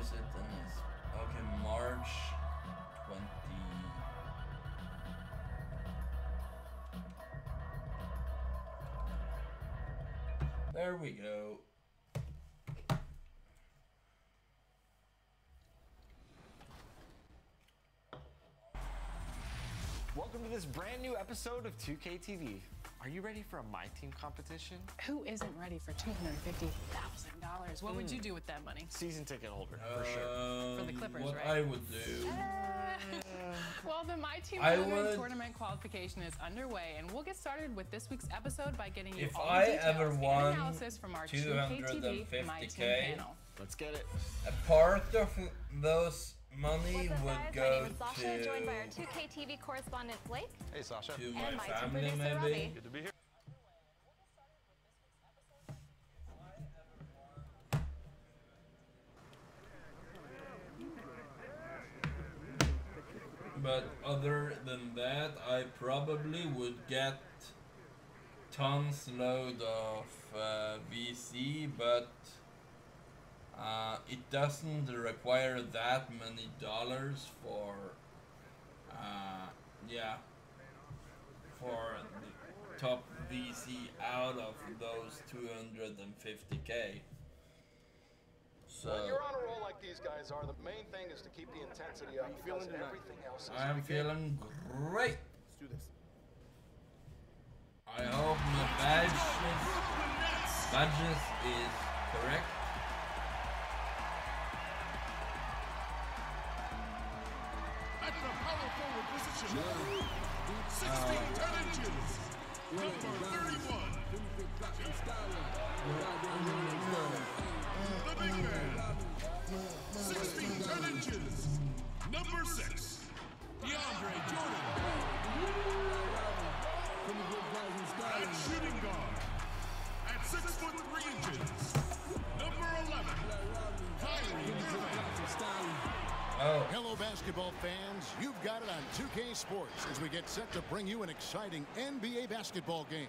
is it? Okay, March 20. There we go. Welcome to this brand new episode of 2k20. Are you ready for a My Team competition? Who isn't ready for $250,000? What would you do with that money? Season ticket holder, for sure. For the Clippers, what right? I would do. Well, the My Team tournament qualification is underway, and we'll get started with this week's episode by getting you all the details and analysis from our 2k20 My Team panel. Let's get it. A part of those money What's up, would guys? go My name is Sasha, to joined by our 2K TV correspondent Blake. Hey, Sasha. to And my my team family, producer, maybe. Robbie. Good to be here. But other than that, I probably would get tons load of VC, but it doesn't require that many dollars for for the top VC out of those 250k. So When you're on a roll like these guys are, the main thing is to keep the intensity up. Because everything else is I'm feeling great. Let's do this. I hope my badges is correct. That's a power forward position. 6 feet 10 inches. Number 31. The big man. 6 feet 10 inches. Number 6. DeAndre Jordan. At shooting guard. At 6 foot 3 inches. Number 11. Kyrie Irving. Oh, Hello, basketball fans. You've got it on 2K Sports as we get set to bring you an exciting NBA basketball game.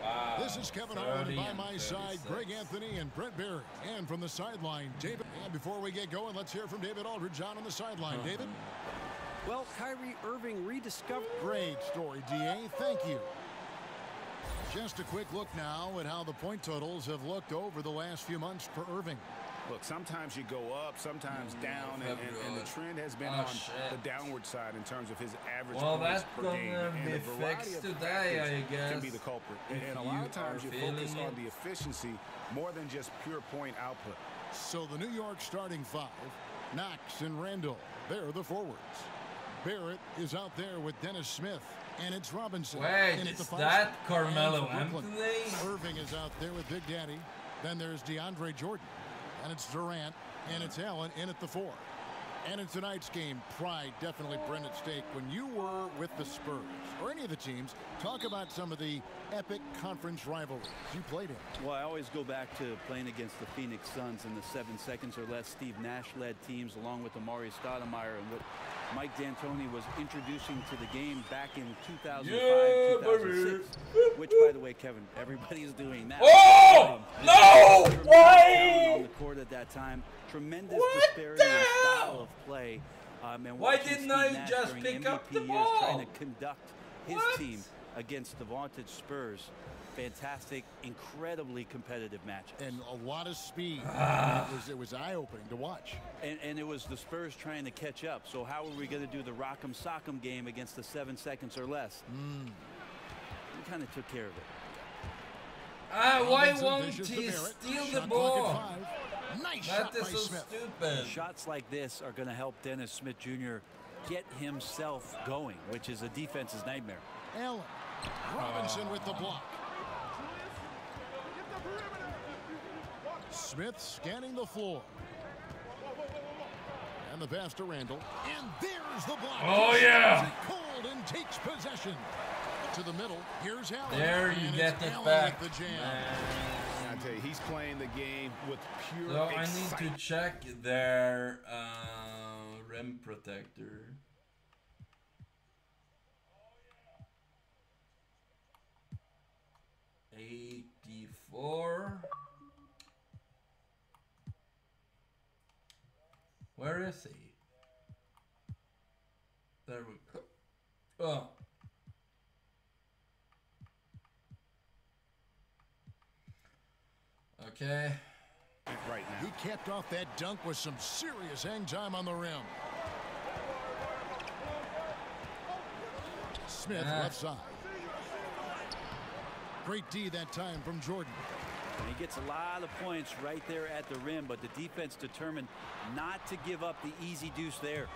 wow. This is Kevin Harlan, 30 by and my side, 36. Greg Anthony and Brent Barry. And from the sideline, David. And before we get going, let's hear from David Aldridge on the sideline. David? Well, Kyrie Irving rediscovered. Great story, DA. Thank you. Just a quick look now at how the point totals have looked over the last few months for Irving. Look, sometimes you go up, sometimes down, and the trend has been on the downward side in terms of his average Well, points that's per gonna game. be And a variety fixed of today, factors I guess, can be the culprit. if And a lot of you times are you focus feeling on it. the efficiency more than just pure point output. So the New York starting five, Knox and Randall, they're the forwards. Barrett is out there with Dennis Smith, and it's Robinson. Wait, in at the is five that spot. Carmelo And for Brooklyn, Anthony? Irving is out there with Big Daddy. Then there's DeAndre Jordan, and it's Durant, and it's Allen in at the four. And in tonight's game, pride definitely brought at stake. When you were with the Spurs, or any of the teams, talk about some of the epic conference rivalries you played in. Well, I always go back to playing against the Phoenix Suns in the 7 seconds or less Steve Nash-led teams, along with Amari Stoudemire, and what Mike D'Antoni was introducing to the game back in 2005, 2006, which, by the way, Kevin, everybody is doing now. Oh! No! Tremendous Why? talent on the court at that time. Tremendous disparity in style of play. And Why watching didn't Steve I Nash just during pick up MVP the years ball? trying to conduct his What? team against the vaunted Spurs. Fantastic, incredibly competitive match. And a lot of speed. It was eye-opening to watch. And it was the Spurs trying to catch up. So how are we going to do the rock'em sock'em game against the 7 seconds or less? We kind of took care of it. Why Robinson won't dishes to he Barrett. steal the Shot clock ball? at 5. Nice That shot is by so Smith. stupid. Shots like this are going to help Dennis Smith Jr. get himself going, which is a defense's nightmare. Allen. Robinson with the block. Smith scanning the floor. And the pass to Randall. And there's the block. Oh, He yeah. stops it cold and takes possession. To the middle. Here's Allen. There you And get it's it Allen back. with the jam. I tell you, he's playing the game with pure So I need excitement. to check their rim protector. $84. is he? There we go. Oh. Okay. Right now. He capped off that dunk with some serious hang time on the rim. Smith left side. Great D that time from Jordan. And he gets a lot of points right there at the rim, but the defense determined not to give up the easy deuce there.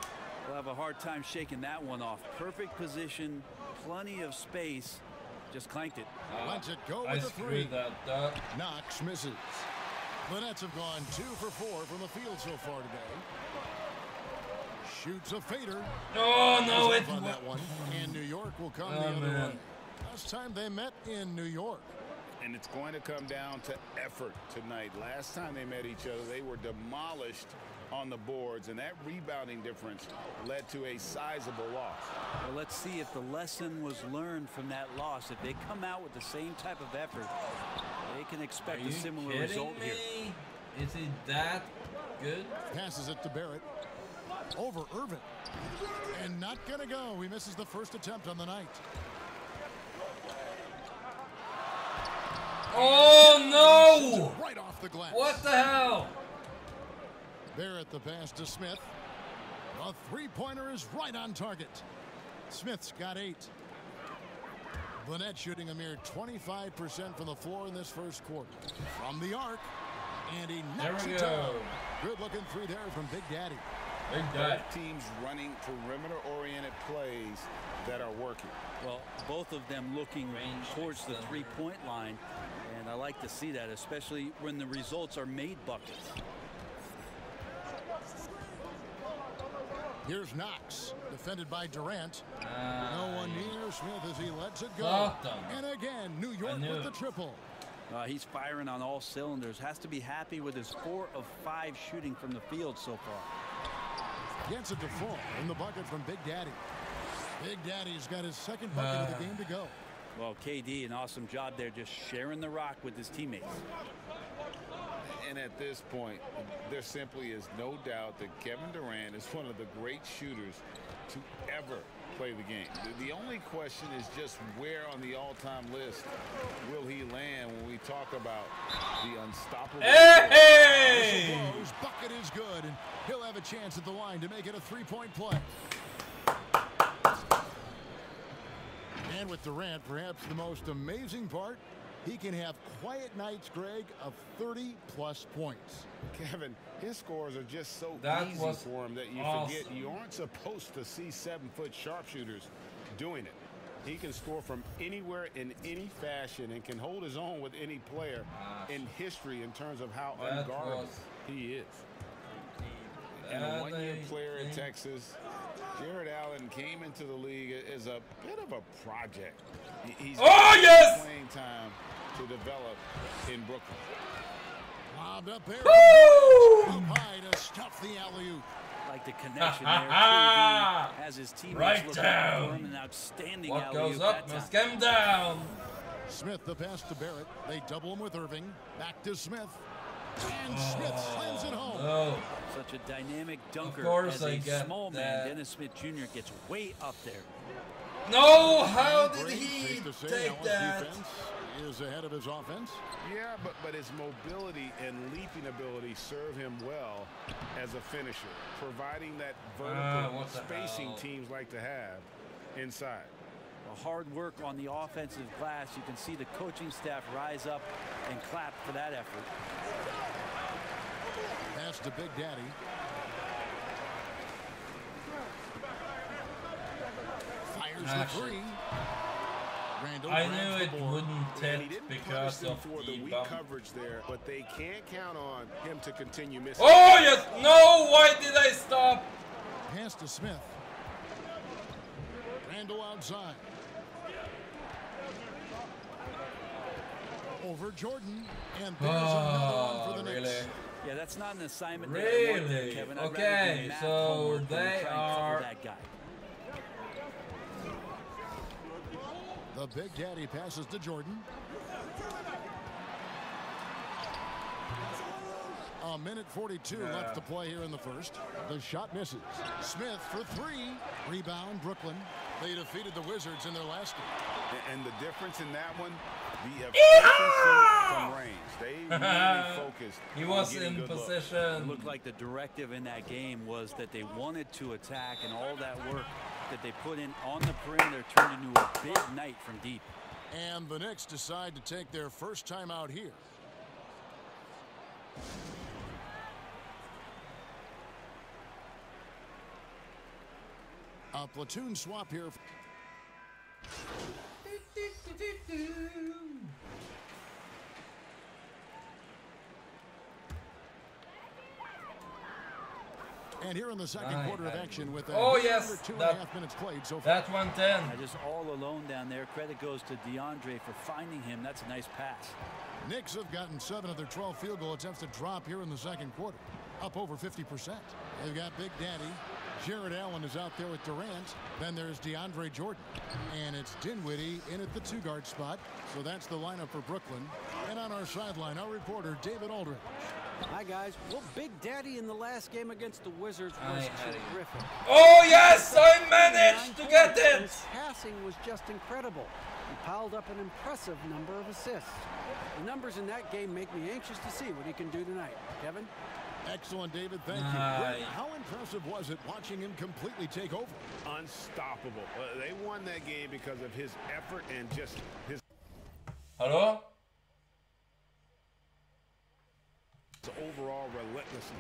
We'll have a hard time shaking that one off. Perfect position, plenty of space. Just clanked it. Lets it go with the three. That. Knox misses. The Nets have gone 2 for 4 from the field so far today. Shoots a fader. Oh no! It's on that one. And New York will come the other way. Last time they met in New York. And it's going to come down to effort tonight. Last time they met each other, they were demolished on the boards, and that rebounding difference led to a sizable loss. Well, let's see if the lesson was learned from that loss. If they come out with the same type of effort, they can expect a similar result here. Is he that good? Passes it to Barrett. Over Irvin. And not gonna go. He misses the first attempt on the night. Oh no! Right off the glass. What the hell? Barrett the pass to Smith. A three-pointer is right on target. Smith's got 8. The Nets shooting a mere 25% from the floor in this first quarter. From the arc. And he knocks it down. Good-looking three there from Big Daddy. Big Daddy. Both teams running perimeter-oriented plays that are working. Well, both of them looking towards the three-point line. And I like to see that, especially when the results are made buckets. Here's Knox, defended by Durant. No one near Smith as he lets it go. And again, New York with the triple. He's firing on all cylinders. Has to be happy with his 4 of 5 shooting from the field so far. Gets it to fall in the bucket from Big Daddy. Big Daddy's got his second bucket of the game to go. Well, KD, an awesome job there, just sharing the rock with his teammates. And at this point, there simply is no doubt that Kevin Durant is one of the great shooters to ever play the game. The only question is just where on the all-time list will he land when we talk about the unstoppable. Hey! His bucket is good, and he'll have a chance at the line to make it a three-point play. And with Durant, perhaps the most amazing part, he can have quiet nights, Greg, of 30-plus points. Kevin, his scores are just so easy for him that you forget you aren't supposed to see 7-foot sharpshooters doing it. He can score from anywhere in any fashion and can hold his own with any player in history in terms of how unguardable he is. And a one-year player in Texas, Jared Allen came into the league as a bit of a project. He's playing time to develop in Brooklyn. Lobbed up there. Up high to stuff the alley-oop. Like the connection there. KD has his teammates look out for him, an outstanding alley-oop. What goes up must come down. Smith the pass to Barrett. They double him with Irving. Back to Smith. And Smith slams it home. No. Such a dynamic dunker. Of course as I a get small that. man, Dennis Smith Jr. gets way up there. No, how did he take that? Defense is ahead of his offense. Yeah, but his mobility and leaping ability serve him well as a finisher, providing that vertical spacing teams like to have inside. Hard work on the offensive glass. You can see the coaching staff rise up and clap for that effort. Pass to Big Daddy. Fires the three. Randall I knew it wouldn't hit because of the weak coverage there, but they can't count on him to continue missing. Oh yes! No! Why did I stop? Pass to Smith. Randall outside. Over Jordan, and there's another one for the Knicks. Yeah, that's not an assignment. Really? Kevin. Okay, so they are. That guy. The Big Daddy passes to Jordan. A minute 42 left to play here in the first. The shot misses. Smith for three. Rebound, Brooklyn. They defeated the Wizards in their last game. And the difference in that one, the efficiency from range. They really focused. He was in position. It looked like the directive in that game was that they wanted to attack, and all that work that they put in on the perimeter turned into a big night from deep. And the Knicks decide to take their first time out here. A platoon swap here. And here in the second quarter of action with yes, 2.5 minutes played so far. That's 110. Just all alone down there. Credit goes to DeAndre for finding him. That's a nice pass. Knicks have gotten 7 of their 12 field goal attempts to drop here in the second quarter, up over 50%. They've got Big Daddy. Jared Allen is out there with Durant. Then there's DeAndre Jordan. And it's Dinwiddie in at the 2-guard spot. So that's the lineup for Brooklyn. And on our sideline, our reporter, David Aldridge. Hi, guys. Well, Big Daddy in the last game against the Wizards was terrific. Oh, yes! I managed to get it! His passing was just incredible. He piled up an impressive number of assists. The numbers in that game make me anxious to see what he can do tonight. Kevin? Excellent, David. Thank you. Greg, how impressive was it watching him completely take over? Unstoppable. They won that game because of his effort and just his... Hello? Overall relentlessness.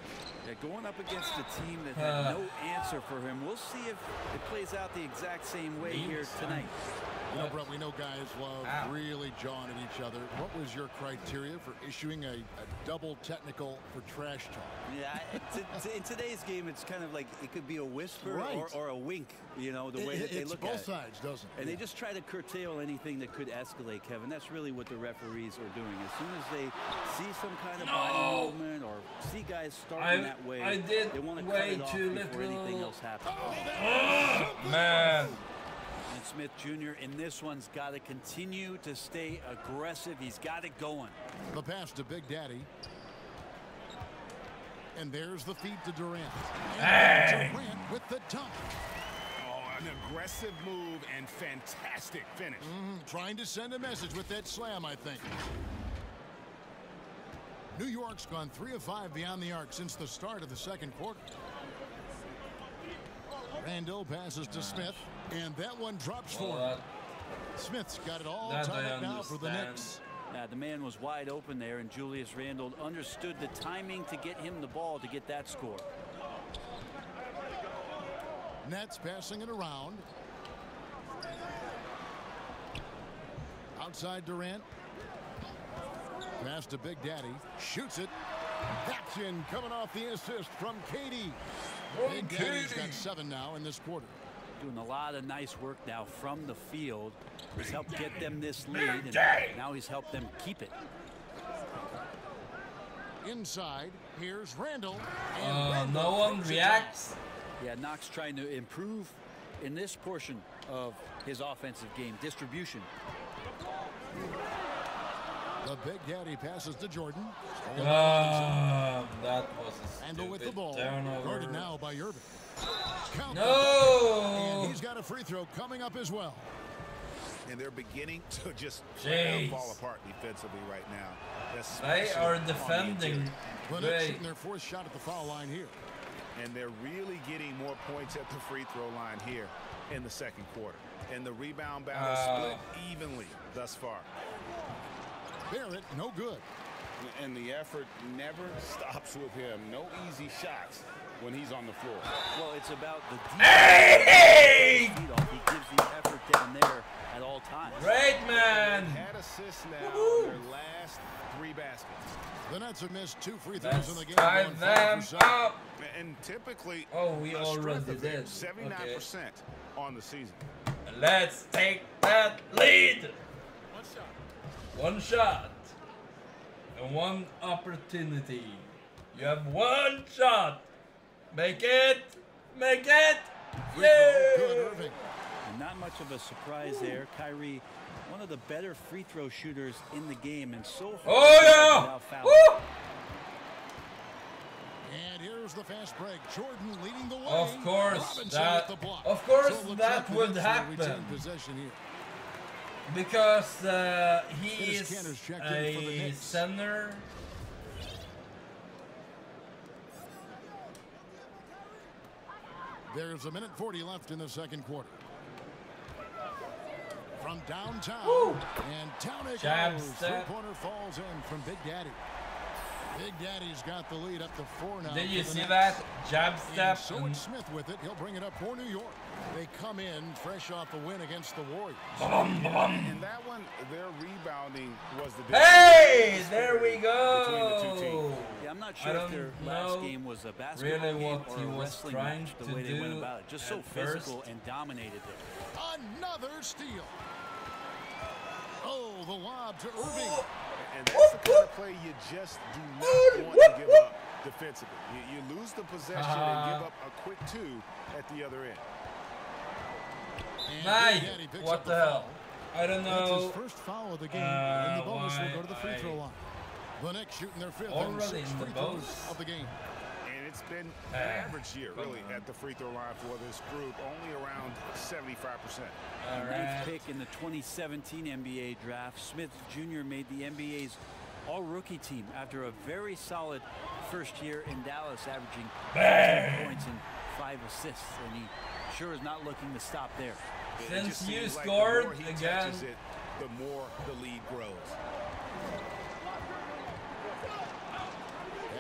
Yeah, going up against a team that had no answer for him. We'll see if it plays out the exact same way here tonight. You know, Brett, we know guys love really jawing at each other. What was your criteria for issuing a double technical for trash talk? Yeah, in today's game, it's kind of like it could be a whisper or a wink, you know, the way that they look at it. It's both sides, doesn't it? And they just try to curtail anything that could escalate, Kevin. That's really what the referees are doing. As soon as they see some kind of body movement or see guys starting that way, they want to cut it off before anything else happens. Man. And Smith Jr. in this one's got to continue to stay aggressive. He's got it going. The pass to Big Daddy. And there's the feed to Durant. And Durant with the dunk. Oh, an aggressive move and fantastic finish. Trying to send a message with that slam, I think. New York's gone 3 of 5 beyond the arc since the start of the second quarter. Randall passes to Smith, and that one drops for him. Smith's got it all tied up now for the Knicks. The man was wide open there, and Julius Randle understood the timing to get him the ball to get that score. Nets passing it around. Outside Durant. Pass to Big Daddy. Shoots it. That's in, coming off the assist from KD. Big Daddy's got 7 now in this quarter. Doing a lot of nice work now from the field. He's helped get them this lead, and now he's helped them keep it. Inside, here's Randall. And no one reacts. Yeah, Knox trying to improve in this portion of his offensive game, distribution. The Big Daddy passes to Jordan. That was a Handle with the ball. turnover. Guarded now by Irving. No! And he's got a free throw coming up as well. And they're beginning to just fall apart defensively right now. They are defending. Well, they're shooting their 4th shot at the foul line here. And they're really getting more points at the free throw line here in the second quarter. And the rebound battle split evenly thus far. Barrett, no good. And the effort never stops with him. No easy shots when he's on the floor. Well, it's about the defense. Hey! He gives the effort down there at all times. Great, man. Had assists now on their last 3 baskets. The Nets have missed 2 free throws in the game. Tie them up. And typically, we already did. 79% on the season. Let's take that lead. One shot. And 1 opportunity. You have 1 shot. Make it. Make it. Yay! Good, Irving. And not much of a surprise there. Kyrie, one of the better free throw shooters in the game, and so far without foul. And here's the fast break. Jordan leading the way. Of course, that would happen. Because he is a center. There's a minute 40 left in the second quarter. From downtown. Woo. And down it Jab goes. step. Three-pointer falls in from Big Daddy. Big Daddy's got the lead up to 4 now. Did you see that? Jab step. And so it's Smith with it. He'll bring it up for New York. They come in fresh off a win against the Warriors. And that one, their rebounding was the difference. Hey, there we go. Between the two teams. Yeah, I'm not sure if their last game was a basketball really game what or he a was wrestling trying match, the to way they went do about it. Just so at physical first. and dominated it. Another steal. Oh, the lob to Irving. And that's the kind of play you just do not want to give up defensively. You lose the possession and give up a quick 2 at the other end. Nice. What the hell? I don't know. That's his first foul of the game. And the bonus will go to the free throw line. The Knicks shooting their 5th and 6th free throws of the game. And it's been an average year, really, at the free throw line for this group, only around 75%. Ninth pick in the 2017 NBA draft, Smith Jr. made the NBA's all-rookie team after a very solid first year in Dallas, averaging 10 points and 5 assists, and he sure is not looking to stop there. Since you scored again, the more the lead grows.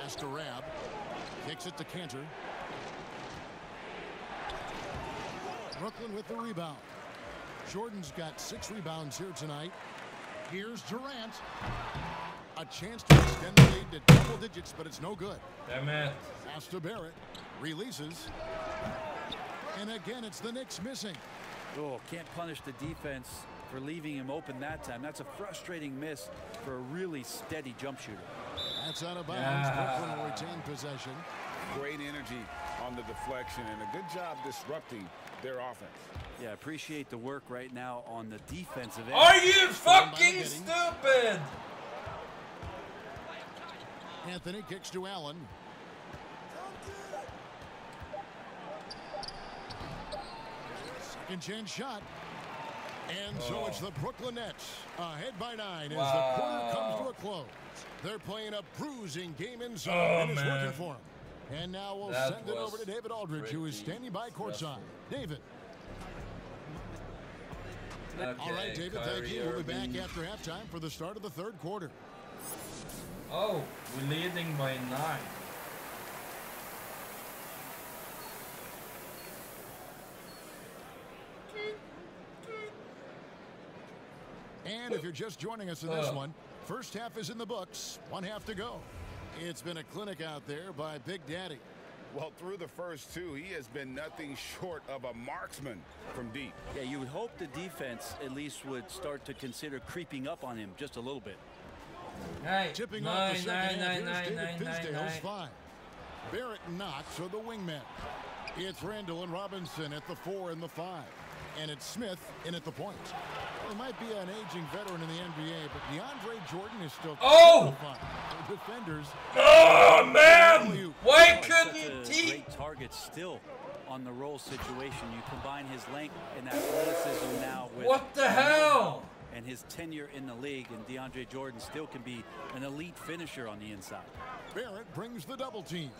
Pass to Rab. Kicks it to Cantor. Brooklyn with the rebound. Jordan's got 6 rebounds here tonight. Here's Durant. A chance to extend the lead to double digits, but it's no good. Damn it. Pass to Barrett. Releases. And again, it's the Knicks missing. Oh, can't punish the defense for leaving him open that time. That's a frustrating miss for a really steady jump shooter. That's out of bounds. Brooklyn will retain possession. Great energy on the deflection and a good job disrupting their offense. Yeah, appreciate the work right now on the defensive end. Are you fucking stupid? Anthony kicks to Allen. Second chance shot. And so it's the Brooklyn Nets ahead by 9 as the quarter comes to a close. They're playing a bruising game inside and it's working for them. And now we'll send it over to David Aldridge, who is standing by courtside. David. Okay, all right, David, thank you. We'll be back after halftime for the start of the third quarter. Oh, we're leading by 9. And if you're just joining us in this one, first half is in the books. 1 half to go. It's been a clinic out there by Big Daddy. Well, through the first 2, he has been nothing short of a marksman from deep. Yeah, you would hope the defense at least would start to consider creeping up on him just a little bit. Tipping off the second half, here's David Fizdale's 5. Barrett Knox are the wingmen. It's Randall and Robinson at the 4 and the 5. And it's Smith in at the point. He might be an aging veteran in the NBA, but DeAndre Jordan is still fun. The defenders. Oh, man! Why couldn't he? Great target still on the roll situation. You combine his length and athleticism now with what the hell? And his tenure in the league, and DeAndre Jordan still can be an elite finisher on the inside. Barrett brings the double team.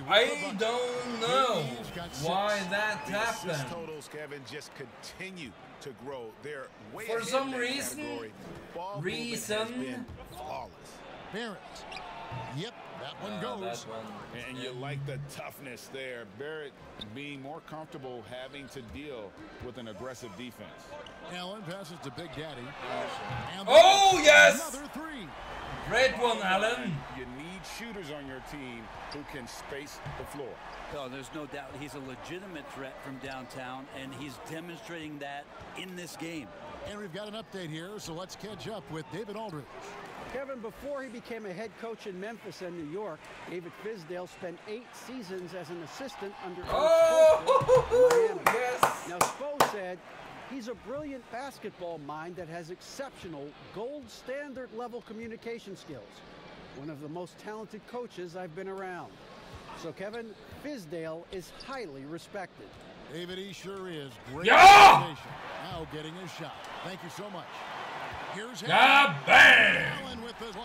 I don't know why that happened. Assist totals, Kevin, just continue to grow. They're way for ahead some of that reason. category. Ball has been flawless. Barrett. Yep, that one goes. And you like the toughness there. Barrett being more comfortable having to deal with an aggressive defense. Allen passes to Big Daddy. Oh, yes! Another 3. Great one, Allen. You need shooters on your team who can space the floor. Oh, there's no doubt he's a legitimate threat from downtown, and he's demonstrating that in this game. And we've got an update here, so let's catch up with David Aldridge. Kevin, before he became a head coach in Memphis and New York, David Fizdale spent 8 seasons as an assistant under Coach in Miami. Yes. Now, Spo said he's a brilliant basketball mind that has exceptional gold standard level communication skills. one of the most talented coaches I've been around. So, Kevin, Fizdale is highly respected. David, he sure is. Great Yeah! Now getting his shot. Thank you so much. Here's bam! Allen with the slam.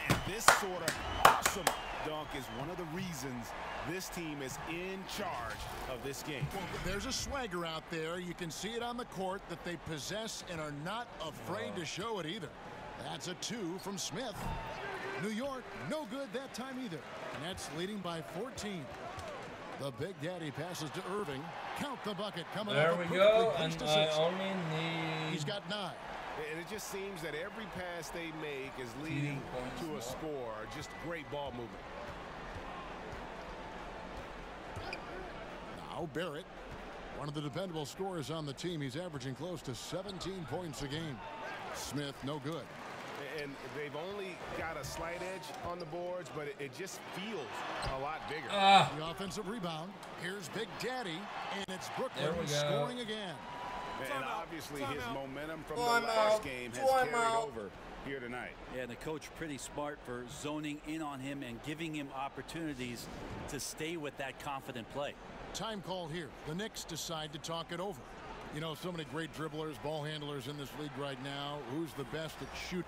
And this sort of awesome dunk is one of the reasons this team is in charge of this game. Well, there's a swagger out there. You can see it on the court that they possess and are not afraid to show it either. That's a 2 from Smith. New York, no good that time either. Nets leading by 14. The Big Daddy passes to Irving. Count the bucket coming there up. We go, and I only need... He's got 9. And it just seems that every pass they make is leading to a score. Just great ball movement. Now Barrett, one of the dependable scorers on the team. He's averaging close to 17 points a game. Smith, no good. And they've only got a slight edge on the boards, but it just feels a lot bigger. The offensive rebound. Here's Big Daddy, and it's Brooklyn scoring again. And obviously his momentum from the last game has carried over here tonight. Yeah, and the coach pretty smart for zoning in on him and giving him opportunities to stay with that confident play. Time call here. The Knicks decide to talk it over. You know, so many great dribblers, ball handlers in this league right now. Who's the best at shooting?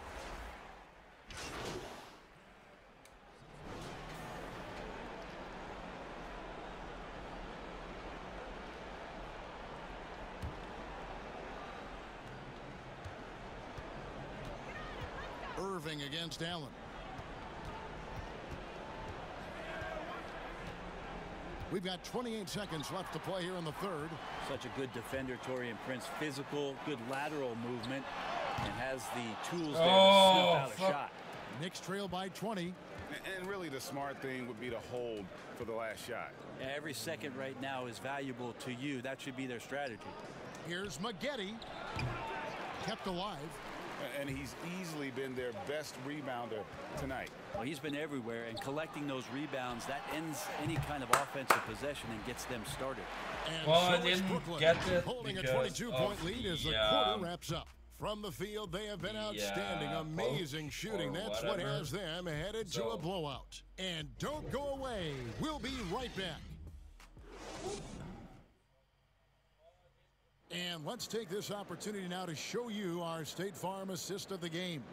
Irving against Allen. We've got 28 seconds left to play here in the third. Such a good defender, Taurean Prince. Physical, good lateral movement, and has the tools there to sniff out a shot. Knicks trail by 20. And really the smart thing would be to hold for the last shot. Yeah, every second right now is valuable to you. That should be their strategy. Here's Maggette. Kept alive. And he's easily been their best rebounder tonight. Well, he's been everywhere, and collecting those rebounds, that ends any kind of offensive possession and gets them started. And well, so I didn't Brooklyn get it holding a 22-point lead as the quarter wraps up. From the field, they have been outstanding. Amazing shooting. That's what has them headed to a blowout. And don't go away. We'll be right back. And let's take this opportunity now to show you our State Farm assist of the game.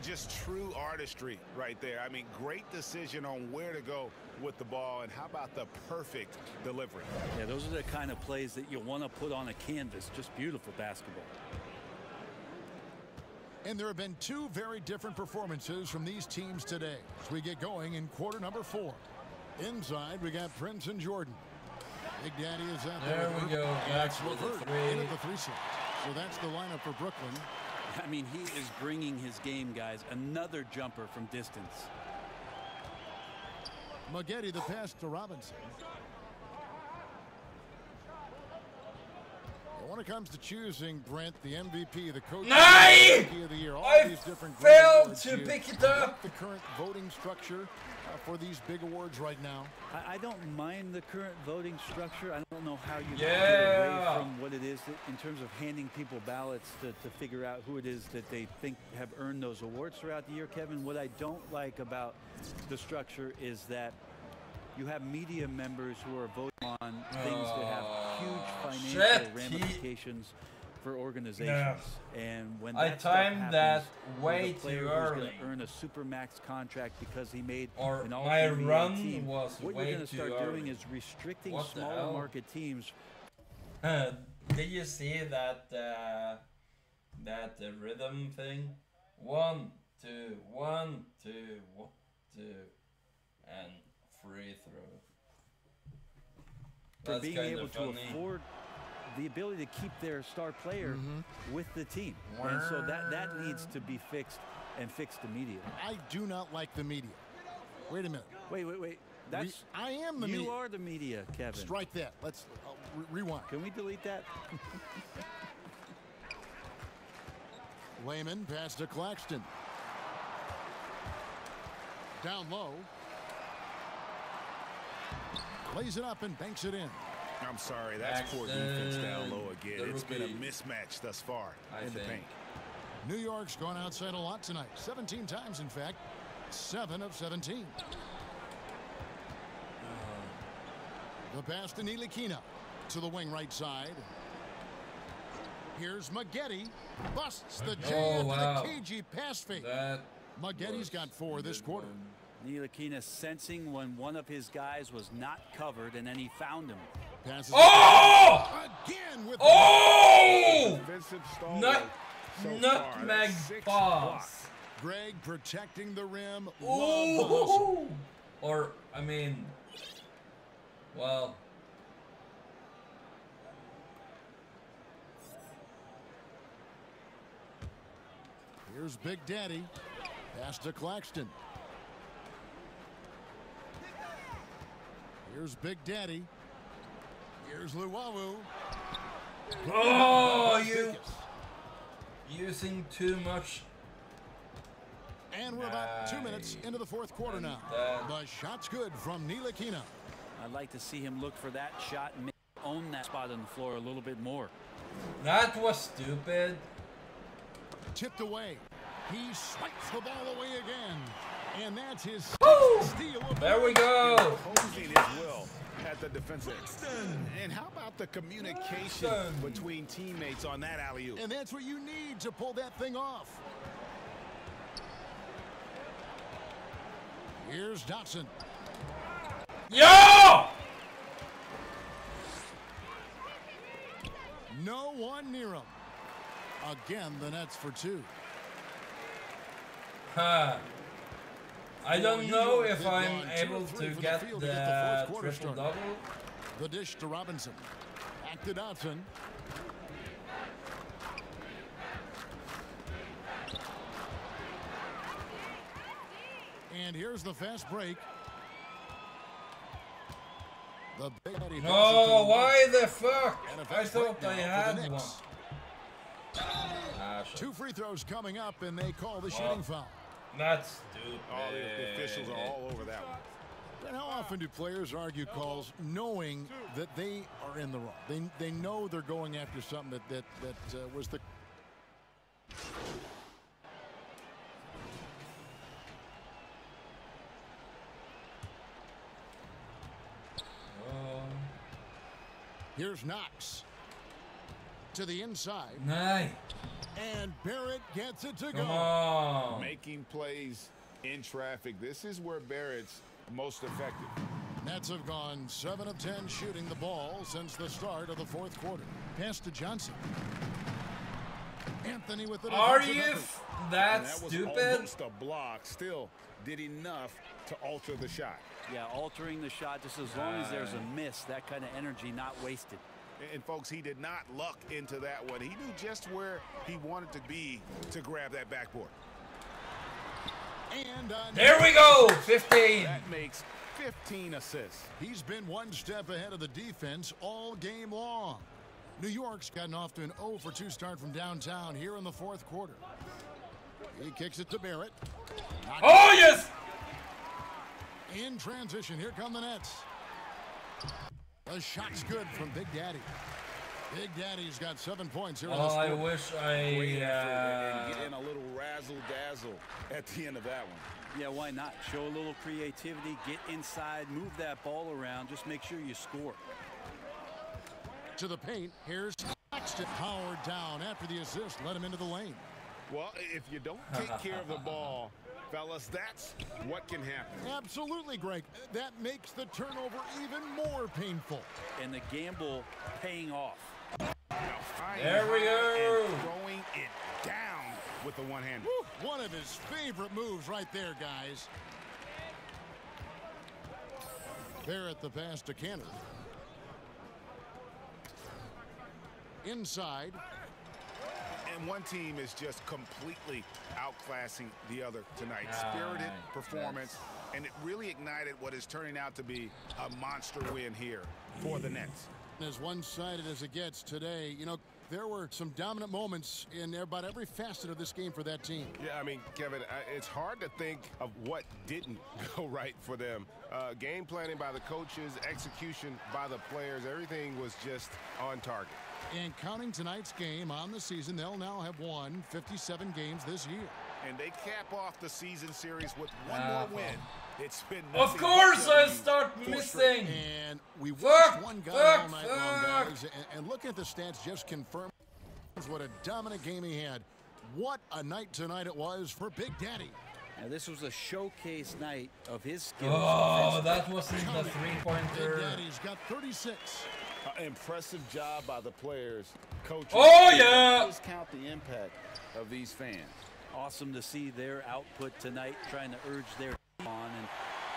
Just true artistry right there. I mean, great decision on where to go with the ball, and how about the perfect delivery? Yeah, those are the kind of plays that you want to put on a canvas. Just beautiful basketball. And there have been 2 very different performances from these teams today as we get going in quarter number 4. Inside, we got Prince and Jordan. Big Daddy is out there. There we go. That's with the 3. In at the 3 slot. So that's the lineup for Brooklyn. I mean, he is bringing his game, guys. Another jumper from distance. Maggette the pass to Robinson. When it comes to choosing, Brent, the MVP, the coach, MVP of the year, all these different failed to pick it up. The current voting structure for these big awards right now. I don't mind the current voting structure. I don't know how you get away from what it is in terms of handing people ballots to figure out who it is that they think have earned those awards throughout the year, Kevin. What I don't like about the structure is that you have media members who are voting on things that have huge financial ramifications for organizations. And when that timed that way the player too who's early. going to earn a supermax contract because he made an my all-NBA run team. was What way you're going to too start doing early. is restricting What the smaller hell? market teams. Did you see that that rhythm thing? 1, 2, 1, 2, 1, 2, and free throw. For That's being kind able of to funny. afford the ability to keep their star player with the team. And so that needs to be fixed and fixed immediately. I do not like the media. Wait a minute. Wait. That's I am the media. You are the media, Kevin. Strike that. Let's rewind. Can we delete that? Layman pass to Claxton. Down low. Lays it up and banks it in. I'm sorry, that's poor defense down low again. It's been a mismatch thus far in the paint. New York's gone outside a lot tonight. 17 times, in fact. 7 of 17. The pass to Ntilikina to the wing right side. Here's Maggette. Busts the J after the cagey pass fake. Maggetti's got 4 this quarter. Ntilikina sensing when one of his guys was not covered, and then he found him. Passes again with nutmeg pass. Greg protecting the rim. Or, I mean, well. Here's Big Daddy. Pass to Claxton. Here's Big Daddy. Here's Luwawu. Oh, you using too much. And we're about 2 minutes into the fourth quarter now. The shot's good from Ntilikina. I'd like to see him look for that shot and own that spot on the floor a little bit more. That was stupid. Tipped away. He swipes the ball away again. And that's his steal. There we go. Opposing his will at the defensive. And how about the communication between teammates on that alley-oop? And that's what you need to pull that thing off. Here's Dotson. Yo! No one near him. Again, the Nets for 2. I don't know if I'm able to get the triple-double. The dish to Robinson. Back to Dotson. And here's the fast break. The Big Daddy. No, why the fuck? I thought they had one. 2 free throws coming up, and they call the shooting foul. That's stupid. Oh, the officials are all over that one. And how often do players argue calls knowing that they are in the wrong? They know they're going after something that was the. Here's Knox to the inside. Nice. And Barrett gets it to Come go. on. Making plays in traffic. This is where Barrett's most effective. Nets have gone 7 of 10 shooting the ball since the start of the fourth quarter. Pass to Johnson. Anthony with the. Are you that stupid? Was almost a block. Still did enough to alter the shot. Yeah, altering the shot just as long as there's a miss. That kind of energy not wasted. And folks, he did not luck into that one. He knew just where he wanted to be to grab that backboard. And there we go, 15. That makes 15 assists. He's been one step ahead of the defense all game long. New York's gotten off to an 0 for 2 start from downtown here in the fourth quarter. He kicks it to Barrett. Oh, yes! In transition, here come the Nets. The shot's good from Big Daddy. Big Daddy's got 7 points here. Oh, I wish and get in a little razzle-dazzle at the end of that one. Yeah, why not? Show a little creativity, get inside, move that ball around, just make sure you score. To the paint, here's Claxton. Powered down after the assist, let him into the lane. Well, if you don't take care of the ball, fellas, that's what can happen. Absolutely, Greg. That makes the turnover even more painful. And the gamble paying off. There we go. And throwing it down with the one hand. One of his favorite moves right there, guys. Barrett the pass to Canner. Inside. And one team is just completely outclassing the other tonight. Spirited performance, and it really ignited what is turning out to be a monster win here for the Nets. As one-sided as it gets today, you know, there were some dominant moments in about every facet of this game for that team. Yeah, I mean, Kevin, it's hard to think of what didn't go right for them. Game planning by the coaches, execution by the players, everything was just on target. And counting tonight's game on the season, they'll now have won 57 games this year. And they cap off the season series with one more win. It's been of course I start missing. And we watched one guy all night long, guys. And looking at the stats just confirms what a dominant game he had. What a night tonight it was for Big Daddy. Now this was a showcase night of his skills. Oh, that wasn't the three-pointer. Big Daddy's got 36. Impressive job by the players. Coaches. Oh, yeah. Discount the impact of these fans. Awesome to see their output tonight, trying to urge their on, and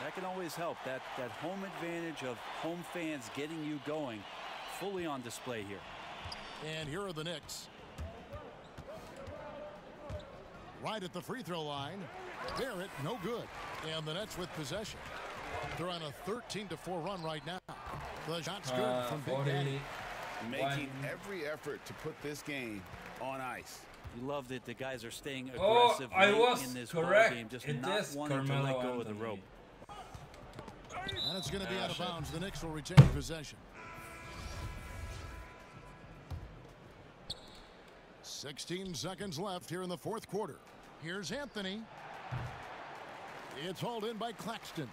that can always help. That home advantage of home fans getting you going, fully on display here. And here are the Knicks. Right at the free throw line. Barrett, no good. And the Nets with possession. They're on a 13-4 run right now. The shot's good from Big Daddy. Making every effort to put this game on ice. You love that the guys are staying aggressive in this ball game, just not wanting to let go of the rope. And it's going to be out of bounds. The Knicks will retain possession. 16 seconds left here in the fourth quarter. Here's Anthony. It's hauled in by Claxton.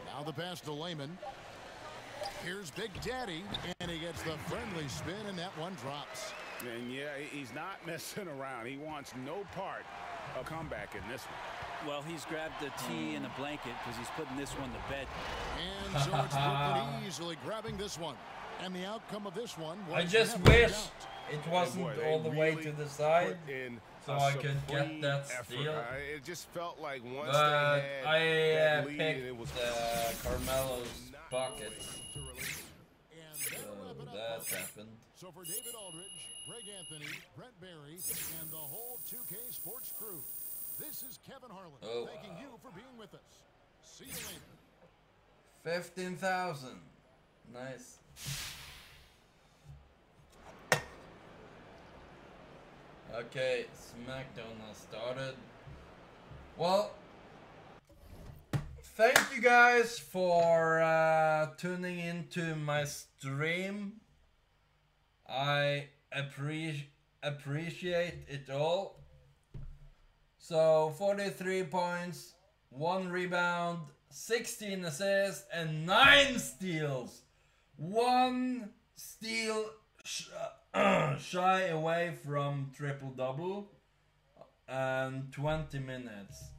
Now the pass to Lehman. Here's Big Daddy, and he gets the friendly spin, and that one drops. And yeah, he's not messing around. He wants no part of comeback in this one. Well, he's grabbed the tee and a blanket because he's putting this one to bed. And so it's Brooklyn easily grabbing this one. And the outcome of this one was I just wish it wasn't all the way to the side so I could get that steal. It just felt like once but they had I picked Carmelo's bucket. So that happened. So for David Aldridge, Greg Anthony, Brent Barry, and the whole 2K Sports crew, this is Kevin Harlan thanking you for being with us. See you later. 15,000. Nice. Okay, SmackDown has started. Well, thank you guys for tuning into my stream. I appreciate it all. So 43 points, 1 rebound, 16 assists, and 9 steals. 1 steal shy away from triple-double and 20 minutes.